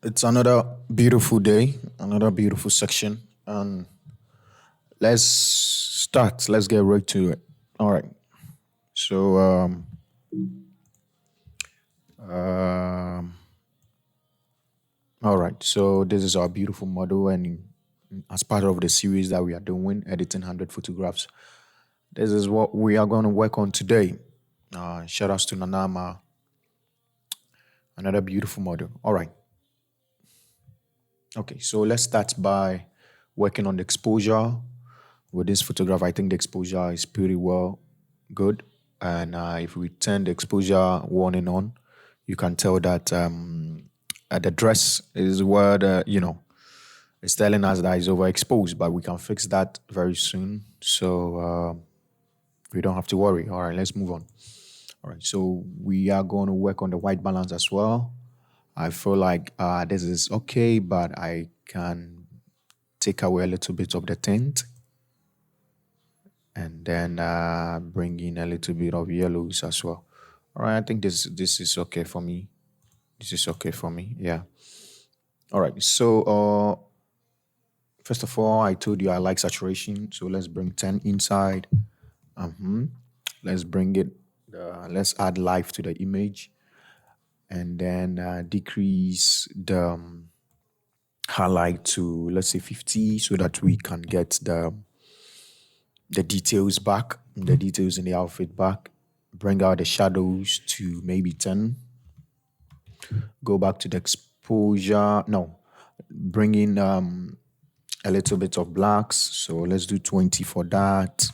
It's another beautiful day, another beautiful section, and let's start. Let's get right to it. All right. So, um, all right. So this is our beautiful model, and as part of the series that we are doing, editing 100 photographs, this is what we are going to work on today. Shout outs to Nanama, another beautiful model. All right. Okay. So let's start by working on the exposure with this photograph. I think the exposure is pretty well good. And if we turn the exposure warning on, you can tell that the dress is where it's telling us that it's overexposed, but we can fix that very soon. So we don't have to worry. All right, let's move on. All right, so we are going to work on the white balance as well. I feel like this is okay, but I can take away a little bit of the tint and then bring in a little bit of yellows as well. All right, I think this is okay for me. This is okay for me. Yeah. All right. So first of all, I told you I like saturation. So let's bring 10 inside. Let's bring it. Let's add life to the image, and then decrease the highlight to, let's say, 50, so that we can get the details back, the details in the outfit back. Bring out the shadows to maybe 10. Go back to the exposure. No, bring in a little bit of blacks. So let's do 20 for that.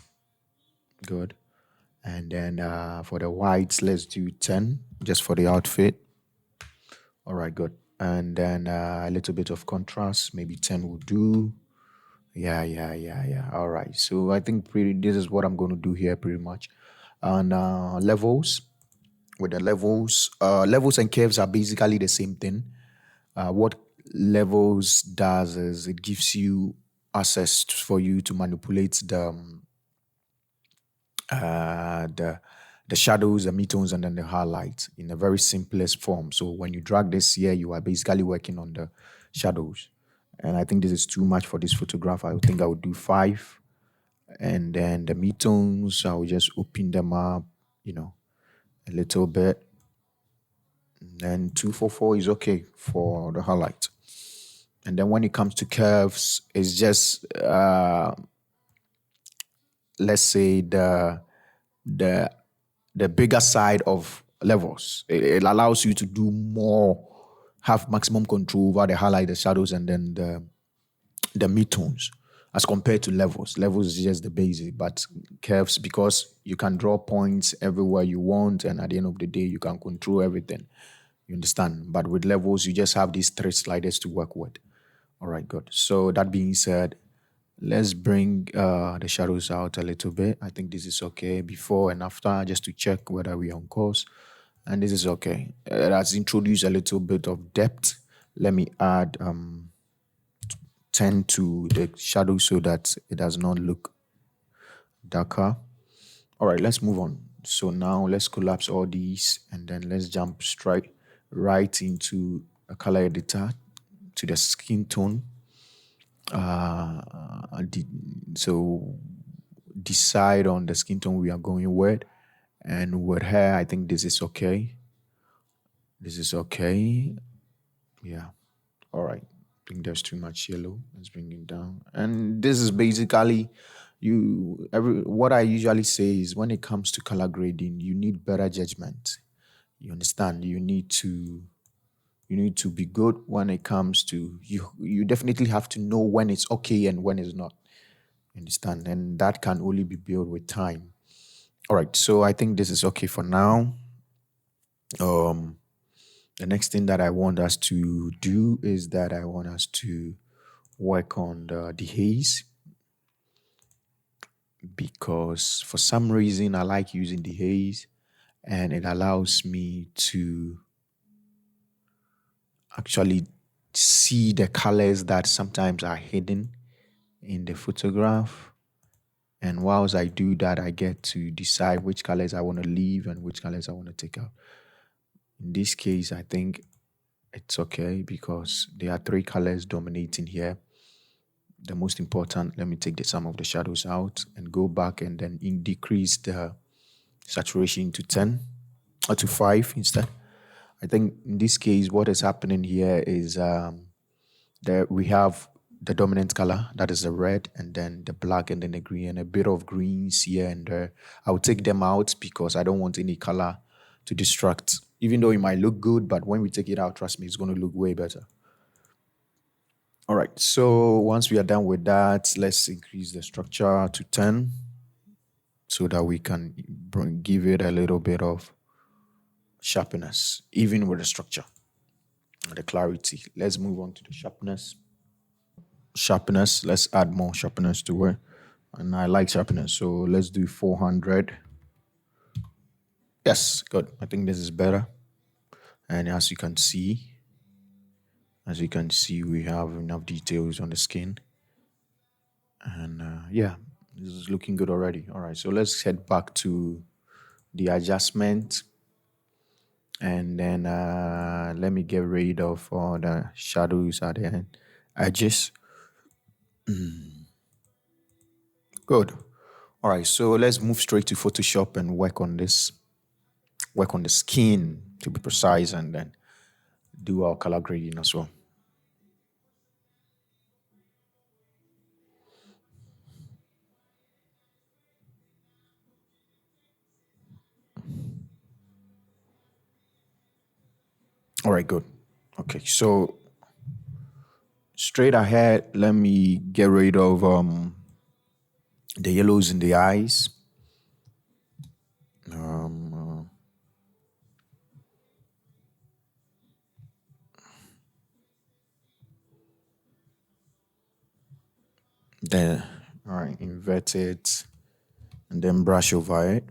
Good. And then for the whites, let's do 10 just for the outfit. All right, good. And then a little bit of contrast, maybe 10 will do. Yeah. All right. So I think this is what I'm going to do here pretty much. And levels, with the levels and curves are basically the same thing. What levels does is it gives you access for you to manipulate the shadows, the midtones, and then the highlights in a very simplest form. So when you drag this here, you are basically working on the shadows. And I think this is too much for this photograph. I think I would do 5. And then the midtones, I will just open them up, a little bit. And then 244 is okay for the highlight. And then when it comes to curves, it's just let's say the the bigger side of levels. It allows you to do more, have maximum control over the highlight, the shadows, and then the midtones as compared to levels. Levels is just the basic, but curves, because you can draw points everywhere you want, and at the end of the day, you can control everything. You understand? But with levels, you just have these 3 sliders to work with. All right, good. So that being said, let's bring the shadows out a little bit. I think this is okay before and after, just to check whether we're on course. And this is okay. Let's introduce a little bit of depth. Let me add 10 to the shadow so that it does not look darker. All right, let's move on. So now let's collapse all these, and then let's jump straight right into a color editor to the skin tone. So decide on the skin tone we are going with. And with hair, I think this is okay. This is okay. Yeah. All right. I think there's too much yellow. Let's bring it down. And this is basically what I usually say is, when it comes to color grading, you need better judgment. You understand? You need to be good when it comes to you definitely have to know when it's okay and when it's not. You understand? And that can only be built with time. All right, so I think this is okay for now. The next thing that I want us to do is that I want us to work on the haze, because for some reason I like using the haze, and it allows me to actually see the colors that sometimes are hidden in the photograph. And whilst I do that, I get to decide which colors I want to leave and which colors I want to take out. In this case, I think It's okay because there are three colors dominating here. The most important, let me take some of the shadows out and go back and then decrease the saturation to 10 or to 5 instead. I think in this case, what is happening here is there we have the dominant color, that is the red, and then the black, and then the green, and a bit of greens here and there. I'll take them out because I don't want any color to distract. Even though it might look good, but when we take it out, trust me, it's going to look way better. All right, so once we are done with that, let's increase the structure to 10 so that we can give it a little bit of sharpness, even with the structure and the clarity. Let's move on to the sharpness. Sharpness, let's add more sharpness to it. And I like sharpness, so let's do 400. Yes, good. I think this is better. And as you can see, we have enough details on the skin. And yeah, this is looking good already. All right, so let's head back to the adjustment. And then let me get rid of all the shadows at the end, edges. Good. All right, so let's move straight to Photoshop and work on this. Work on the skin to be precise, and then do our color grading as well. All right, good. Okay, so straight ahead, let me get rid of the yellows in the eyes. Then, all right, invert it and then brush over it.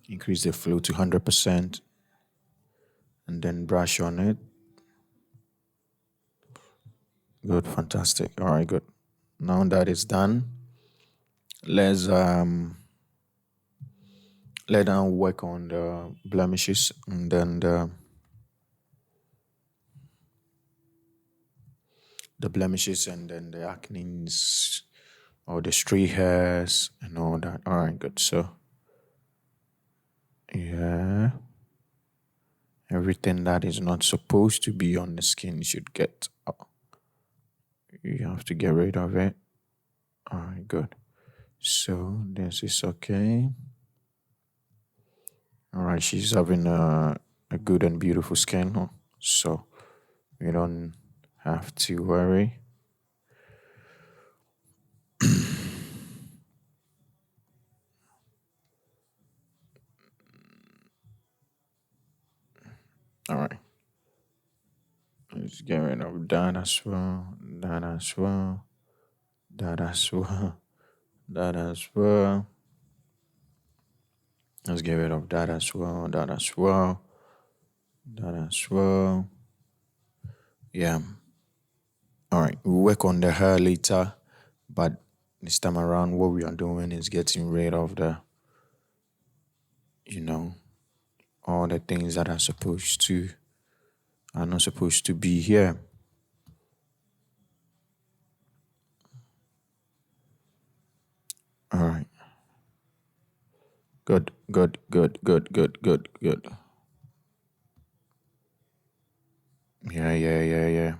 Increase the flow to 100% and then brush on it. Good, fantastic. All right, good. Now that is done, let's let down work on the blemishes and then the blemishes and then the acnes or the stray hairs and all that. All right, good. So yeah, everything that is not supposed to be on the skin should get up. You have to get rid of it. All right, good. So this is okay. All right, she's having a good and beautiful skin, huh? So we don't have to worry. All right. Let's get rid of that as well. That as well. That as well. That as well. Let's get rid of that as well. That as well. That as well. Yeah. All right. We'll work on the hair later, but this time around, what we are doing is getting rid of the, all the things that are not supposed to be here. All right. Good, good, good, good, good, good, good. Yeah, yeah, yeah, yeah.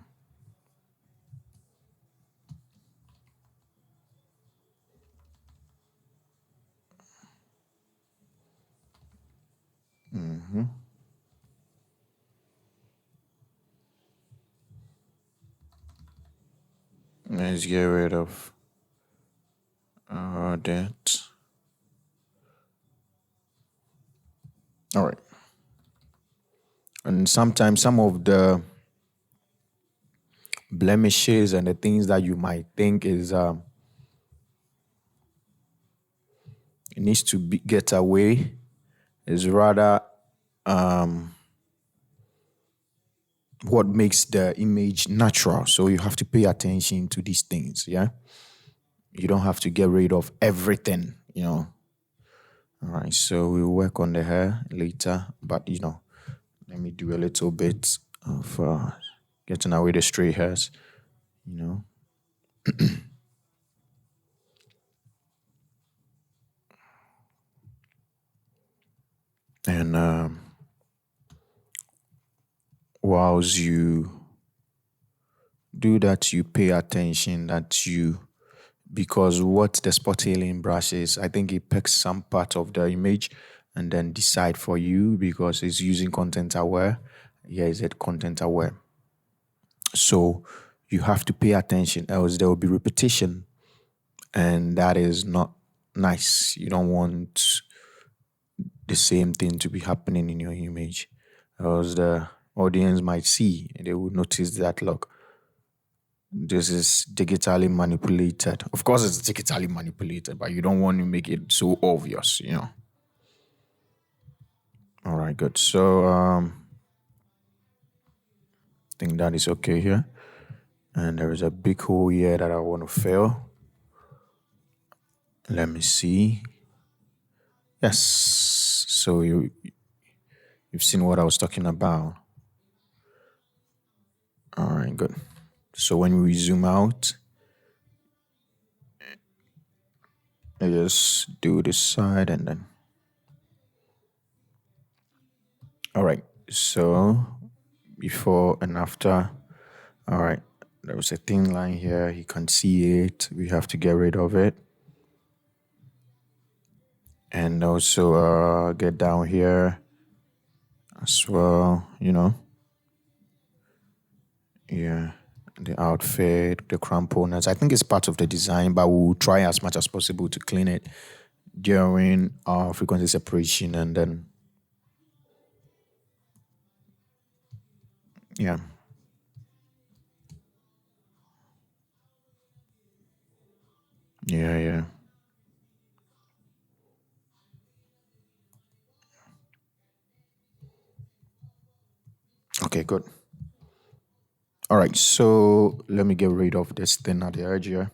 Let's get rid of that. All right. And sometimes some of the blemishes and the things that you might think is it needs to get away is rather what makes the image natural. So you have to pay attention to these things. Yeah. You don't have to get rid of everything. All right. So we'll work on the hair later, but Let me do a little bit of getting away the stray hairs, you know. And whilst you do that, you pay attention that you, because what the spot healing brush is, I think it picks some part of the image and then decide for you because it's using content aware. Yeah, is it content aware? So you have to pay attention, else there will be repetition, and that is not nice. You don't want the same thing to be happening in your image, else the audience might see and they will notice that, look, this is digitally manipulated. Of course, it's digitally manipulated, but you don't want to make it so obvious, you know. All right, good. So, I think that is okay here. And there is a big hole here that I want to fill. Let me see. Yes. So you've seen what I was talking about. All right, good. So when we zoom out, I just do this side and then. All right. So before and after. All right. There was a thin line here. You can see it. We have to get rid of it. And also get down here as well, you know. Yeah. The outfit, the cramponers. I think it's part of the design, but we'll try as much as possible to clean it during our frequency separation and then, yeah. Yeah, yeah. Okay, good. All right, so let me get rid of this thing at the edge here.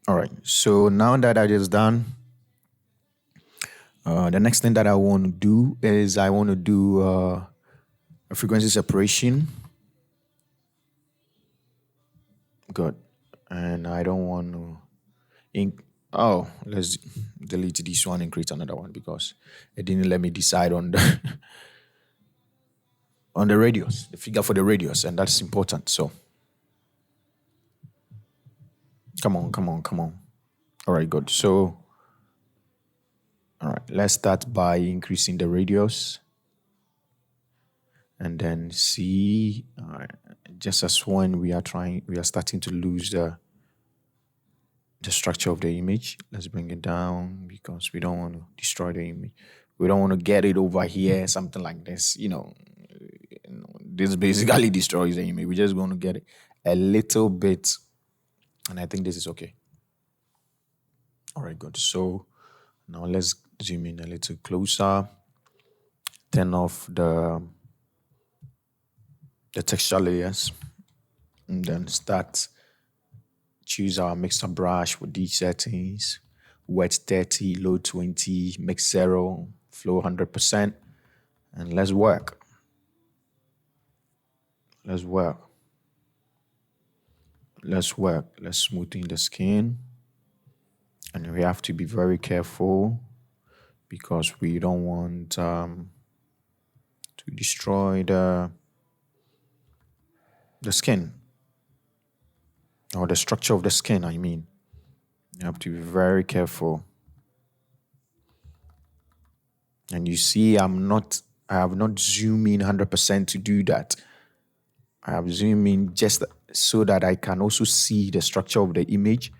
All right, so now that that is done, the next thing that I want to do is I want to do a frequency separation. Good. And I don't want to let's delete this one and create another one because it didn't let me decide on the on the radius, the figure for the radius, and that's important. So come on, come on, come on. All right, good. So all right, let's start by increasing the radius and then see just as when we are starting to lose the structure of the image. Let's bring it down because we don't want to destroy the image. We don't want to get it over here, something like this. This basically destroys the image. We're just going to get it a little bit, and I think this is okay. All right, good. So now let's zoom in a little closer. Turn off the texture layers, and then choose our mixer brush with these settings: wet 30, low 20, mix 0, flow 100%, and let's work. Let's work. Let's smoothen the skin, and we have to be very careful because we don't want to destroy the skin or the structure of the skin. I mean, you have to be very careful. And you see, I have not zoomed in 100% to do that. I have zoomed in just so that I can also see the structure of the image,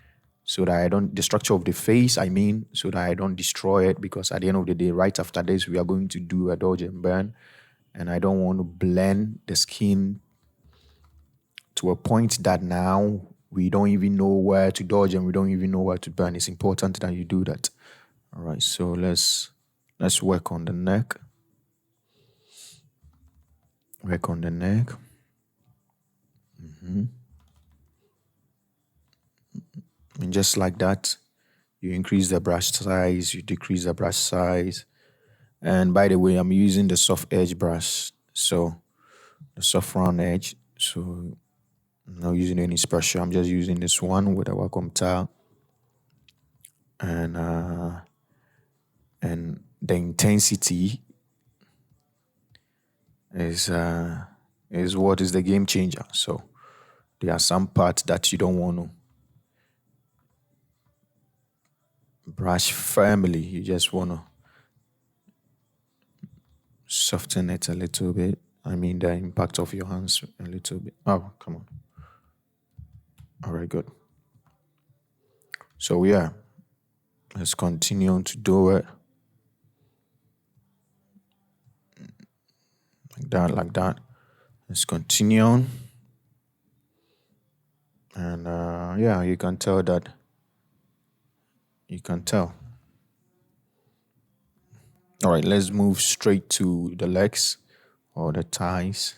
so that the structure of the face, I mean, so that I don't destroy it, because at the end of the day, right after this, we are going to do a dodge and burn, and I don't want to blend the skin to a point that now we don't even know where to dodge and we don't even know where to burn. It's important that you do that. All right, so let's work on the neck. Work on the neck. And just like that, You increase the brush size, you decrease the brush size. And by the way, I'm using the soft edge brush, so the soft round edge. So I'm not using any special. I'm just using this one with a Wacom tile, and the intensity is what is the game changer. So there are some parts that you don't want to brush firmly. You just want to soften it a little bit. I mean, the impact of your hands a little bit. Oh, come on. All right, good. So yeah, let's continue to do it like that, like that. Let's continue on. And yeah, you can tell that. You can tell. All right, let's move straight to the legs or the thighs.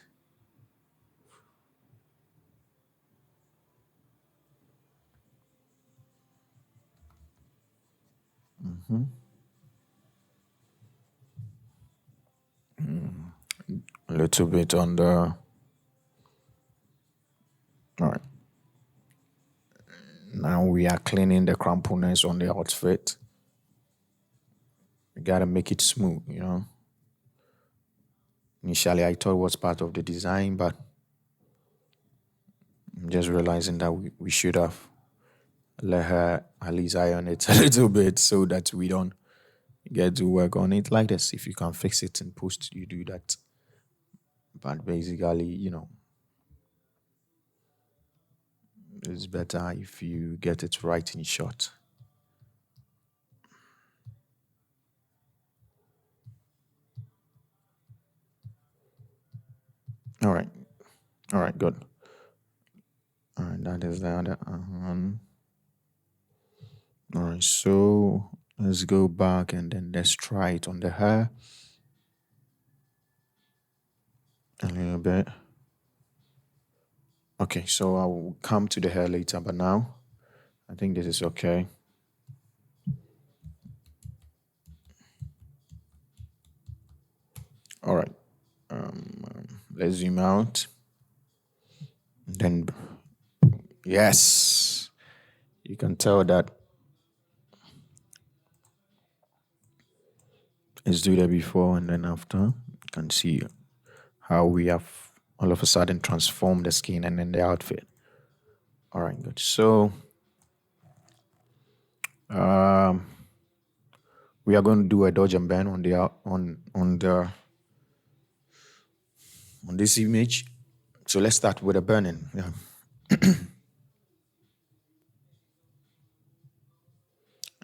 A little bit on the. All right. Now we are cleaning the crampiness on the outfit. You gotta make it smooth. Initially, I thought it was part of the design, but I'm just realizing that we should have let her at least iron it a little bit so that we don't get to work on it like this. If you can fix it in post, you do that. But basically, it's better if you get it right in short. All right. All right, good. All right, that is the other one. All right, so let's go back and then let's try it on the hair a little bit. Okay, so I will come to the hair later, but now I think this is okay. All right, let's zoom out. Then, yes, you can tell that. Let's do that before and then after. You can see how we have all of a sudden transformed the skin and then the outfit. All right, good. So, we are going to do a dodge and bend on the on this image. So let's start with a burning. Yeah.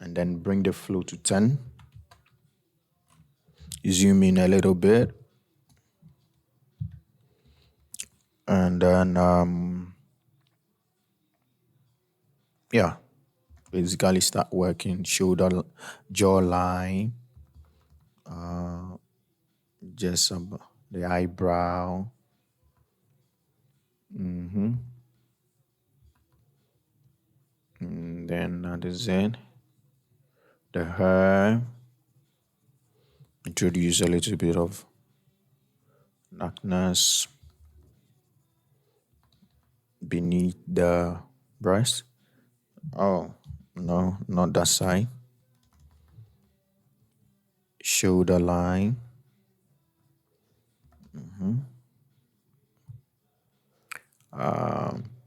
And then bring the flow to 10. Zoom in a little bit. And then, yeah, basically start working shoulder, jawline, just the eyebrow. And then that is it. The hair. Introduce a little bit of darkness beneath the breast. Oh, no, not that side. Shoulder line.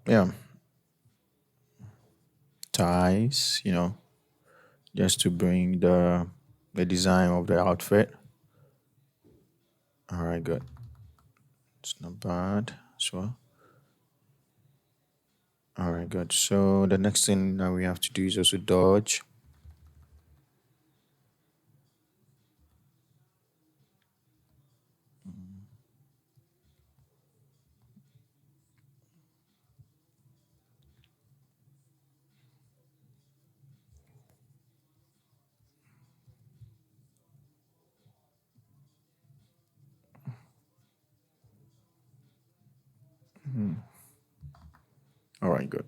Yeah. Ties, just to bring the design of the outfit. All right, good. It's not bad as well. All right, good. So the next thing that we have to do is also dodge. All right, good.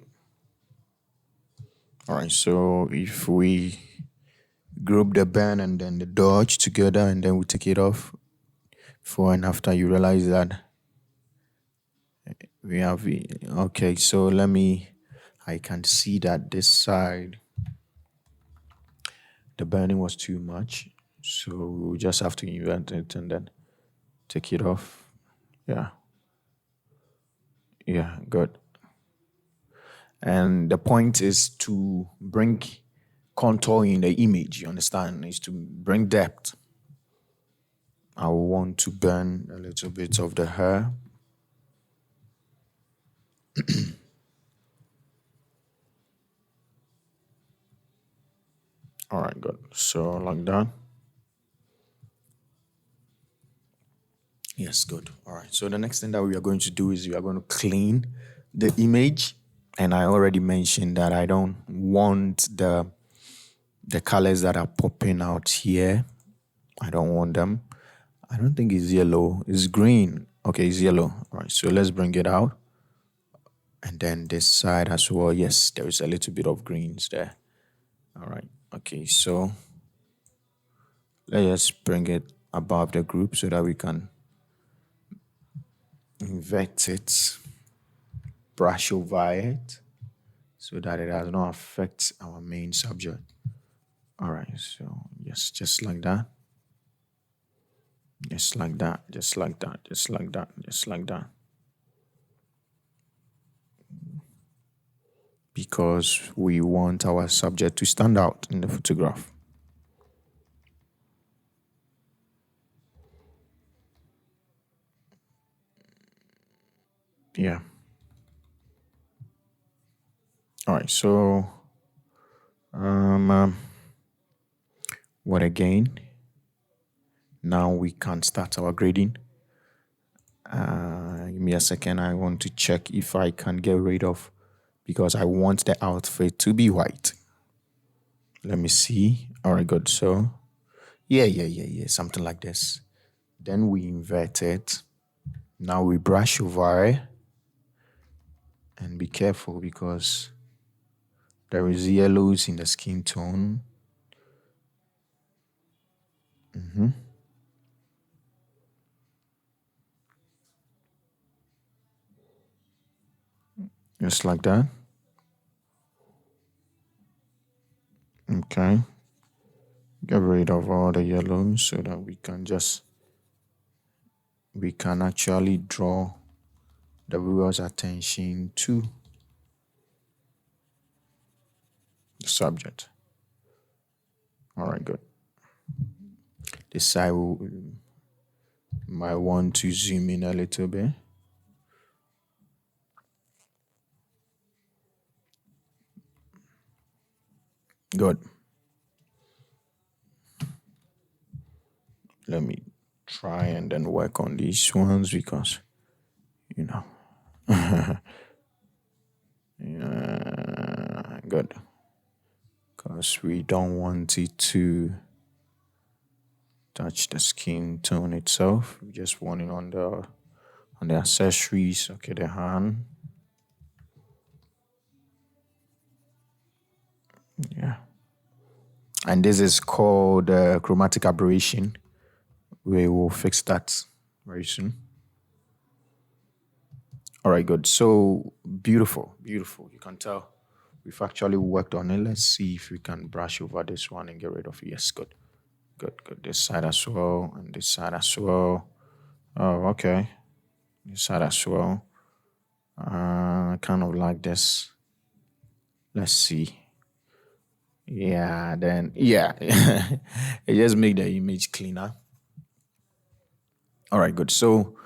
All right, so if we group the burn and then the dodge together and then we take it off, before and after, you realize that we have, okay, so I can see that this side, the burning was too much. So we just have to invert it and then take it off. Yeah. Yeah, good. And the point is to bring contour in the image, you understand? Is to bring depth. I want to burn a little bit of the hair. All right, good. So like that. Yes, good. All right. So the next thing that we are going to do is we are going to clean the image. And I already mentioned that I don't want the colors that are popping out here. I don't want them. I don't think it's yellow. It's green. Okay, it's yellow. All right. So let's bring it out. And then this side as well. Yes, there is a little bit of greens there. All right. Okay. So let's bring it above the group so that we can invert it, brush over it so that it does not affect our main subject. All right, so yes, just like that. Just like that, just like that, just like that, just like that. Because we want our subject to stand out in the photograph. Yeah. All right, so what again? Now we can start our grading. Give me a second. I want to check if I can get rid of, because I want the outfit to be white. Let me see. All right, good. So, yeah, something like this. Then we invert it. Now we brush over it. And be careful because there is yellows in the skin tone. Just like that. Okay. Get rid of all the yellows so that we can actually draw the viewer's attention to the subject. All right, good. This side might want to zoom in a little bit. Good. Let me try and then work on these ones because, yeah, good. Because we don't want it to touch the skin tone itself. We just want it on the accessories. Okay, the hand. Yeah. And this is called chromatic aberration. We will fix that very soon. All right, good. So beautiful. You can tell we've actually worked on it. Let's see if we can brush over this one and get rid of it. Yes, good. This side as well, and this side as well. Oh, okay. This side as well. I kind of like this. Let's see. Yeah, then, yeah. It just make the image cleaner. All right, good. So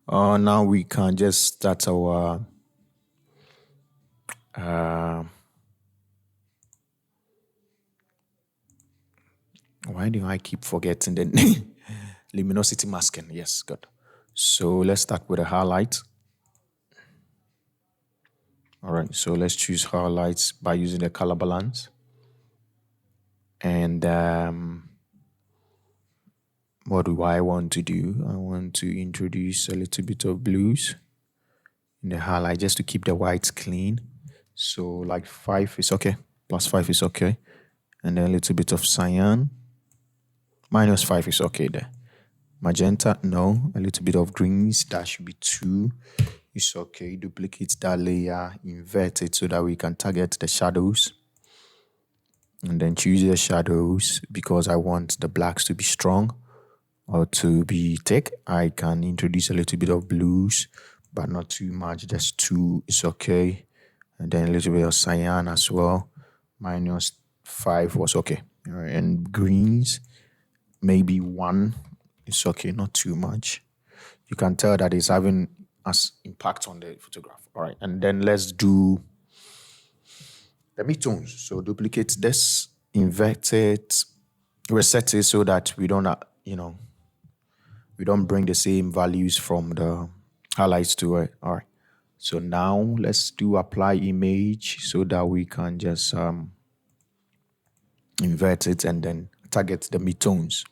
now we can just start our why do I keep forgetting the luminosity masking? Yes, good. So let's start with a highlight. All right, so let's choose highlights by using the color balance. And what do I want to do? I want to introduce a little bit of blues in the highlight just to keep the whites clean. So like 5 is okay. +5 is okay. And then a little bit of cyan. -5 is okay there. Magenta, no. A little bit of greens, that should be 2. It's okay. Duplicate that layer, invert it so that we can target the shadows. And then choose the shadows because I want the blacks to be strong or to be thick. I can introduce a little bit of blues, but not too much. Just 2 is okay. And then a little bit of cyan as well. -5 was okay. All right. And greens, maybe 1 is okay, not too much. You can tell that it's having as impact on the photograph. All right. And then let's do the midtones. So duplicate this, invert it, reset it so that we don't, we don't bring the same values from the highlights to it. All right. So now let's do apply image so that we can just invert it and then target the midtones.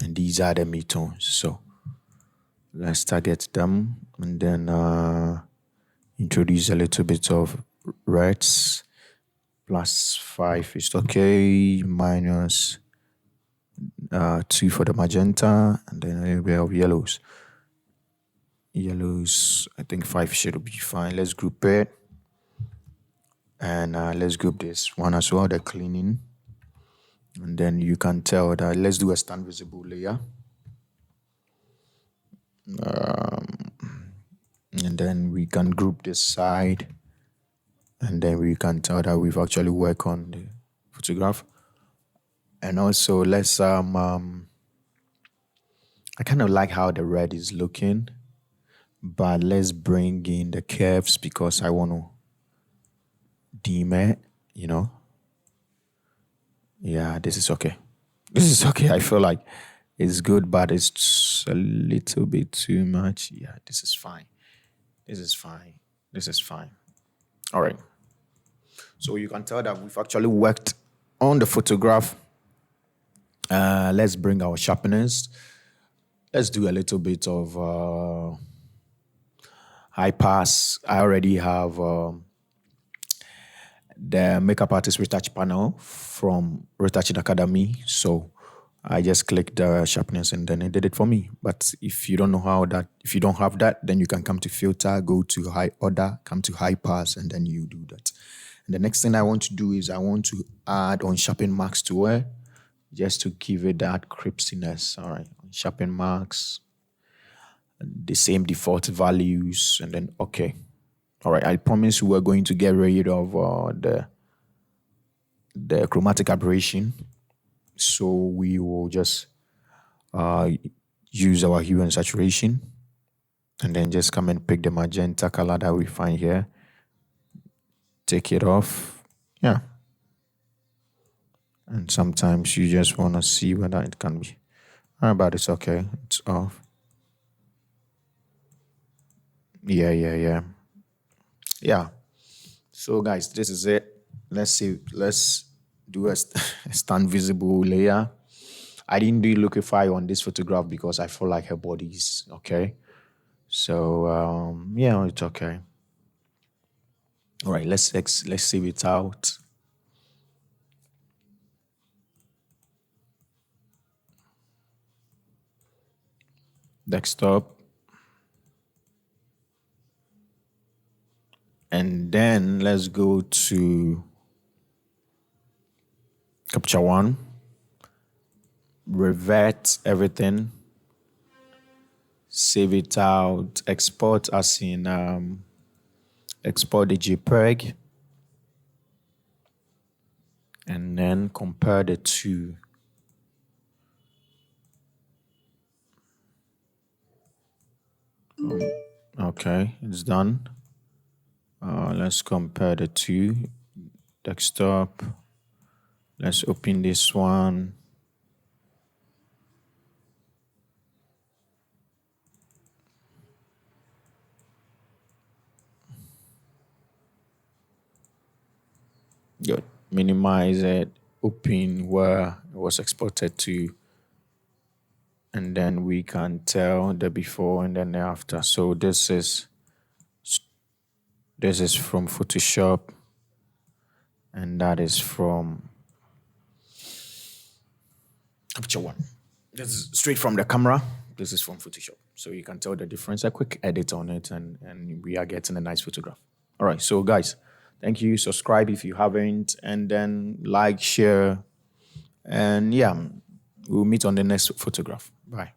And these are the midtones. So let's target them and then introduce a little bit of reds. +5 is okay. -2 for the magenta, and then a little bit of yellows. Yellows, I think 5 should be fine. Let's group it. And let's group this one as well, the cleaning. And then you can tell that let's do a stand visible layer. And then we can group this side. And then we can tell that we've actually worked on the photograph. And also let's I kind of like how the red is looking, but let's bring in the curves because I want to dim it, Yeah, this is okay. This is okay. I feel like it's good, but it's a little bit too much. Yeah, this is fine. This is fine. This is fine. All right. So you can tell that we've actually worked on the photograph. Let's bring our sharpeners. Let's do a little bit of high pass. I already have the makeup artist retouch panel from Retouch Academy. So I just clicked the sharpness and then it did it for me. But if you don't know if you don't have that, then you can come to filter, go to high order, come to high pass, and then you do that. And the next thing I want to do is I want to add on sharpen marks to it, just to give it that crispiness. All right, sharpen marks, the same default values, and then okay. All right, I promise we're going to get rid of the chromatic aberration. So we will just use our hue and saturation, and then just come and pick the magenta color that we find here. Take it off. Yeah. And sometimes you just want to see whether it can be. All right, but it's okay. It's off. Yeah. So guys, this is it. Let's do a stand visible layer. I didn't do liquify on this photograph because I feel like her body is okay. So yeah, it's okay. All right, let's save it out. Desktop. And then let's go to Capture One. Revert everything. Save it out. Export as in export the JPEG. And then compare the two. Okay, it's done. Let's compare the two. Desktop. Let's open this one. Good. Minimize it. Open where it was exported to. And then we can tell the before and then the after. So this is from Photoshop. and that is from Capture One. This is straight from the camera. This is from Photoshop. So you can tell the difference. A quick edit on it, and we are getting a nice photograph. All right. So, guys, thank you. Subscribe if you haven't, and then like, share, and yeah, we'll meet on the next photograph. Bye.